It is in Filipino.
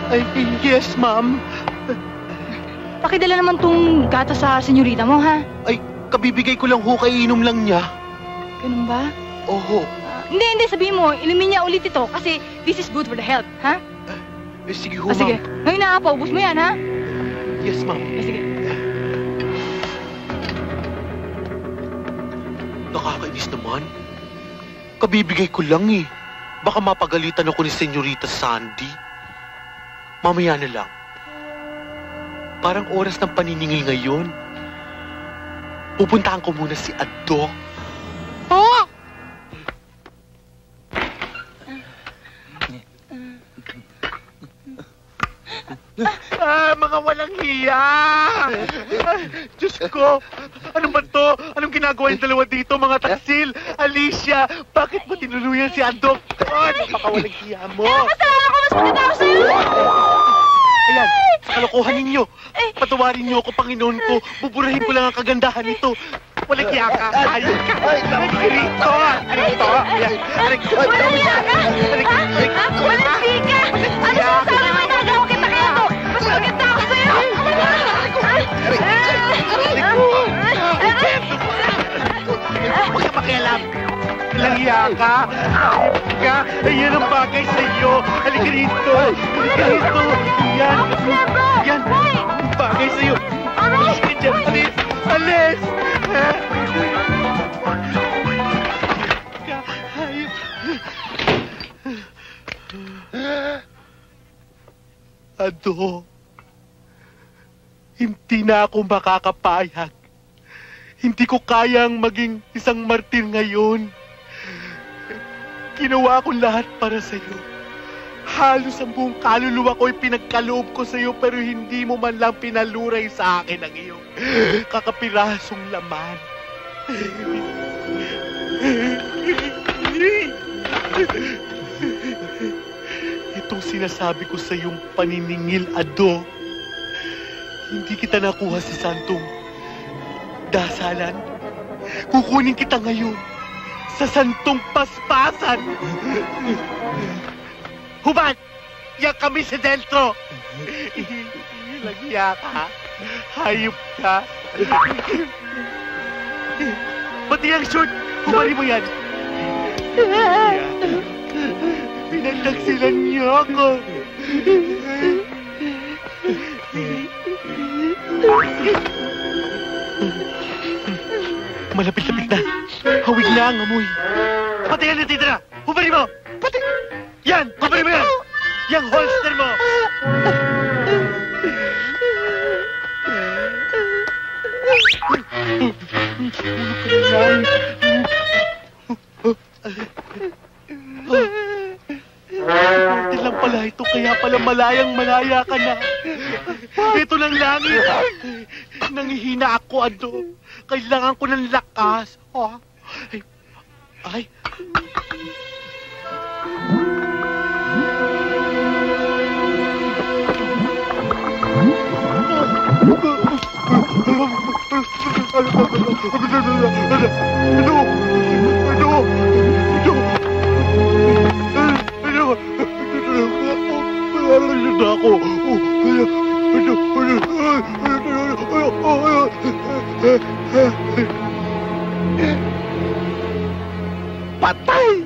Ay, yes, ma'am. Pakidala naman tong gatas sa senyorita mo, ha? Ay, kabibigay ko lang ho, kaiinom lang niya. Ganun ba? Oho. Hindi, sabihin mo, inumin niya ulit ito kasi this is good for the health, ha? Sige ho, ma'am. Sige, ngayon na, paubos mo yan, ha? Yes, ma'am. Sige. Nakakainis naman. Kabibigay ko lang eh. Baka mapagalitan ako ni Senyorita Sandy. Mamaya na lang. Parang oras ng paniningil ngayon. Pupuntahan ko muna si Addo. Oh! Mga walang hiya! Diyos ko! Ano ba to? Anong ginagawa yung dalawa dito, mga taksil? Alicia, bakit mo tinuluyan si Addo? Baka walang hiya mo! Kasama ko! Mas maganda ako sa'yo! Ayan, sa kalokohan ninyo. Patawarin niyo ako, Panginoon ko. Buburahin ko lang ang kagandahan nito. Walang hiya ka. Ayun ka. Rito. Rito. Walang hiya ka? Walang hiya ka? Ano sasabi mo? Nagawa kita kaya to? Mas maganda ako sa'yo! Huwag ka makialam. Walang hiya ka. Ayan ang bagay sa'yo. Halika rito. Halika rito. Yan. Yan. Bagay sa'yo. Alis ka dyan. Alis. Alis. Ado, hindi na ako makakapayag. Hindi ko kayang maging isang martir ngayon. Ginawa ko lahat para sa'yo. Halos ang buong kaluluwa ko'y pinagkaloob ko sa'yo pero hindi mo man lang pinaluray sa akin ang iyong kakapirasong laman. Itong sinasabi ko sa iyong paniningil, Ado, hindi kita nakuha sa santong dasalan. Kukunin kita ngayon sa santong paspasan. Hubad! Yan kami sa Deltro! Lagya ka. Hayop ka. Pati ang short, hubari mo yan. Pinagtaksilan niyo ako. Malapit-lapit na. Hawig na ang amoy. Pati yan natitira. Hubari mo. Pati. Yan. Hubari mo yan. Yang holster mo. Kunti lang pala ito, kaya pala malayang-malaya ka na. Ito ng langit. Nangihina ako, Ado. Kailangan ko ng lakas. Oh. Ay. Patay!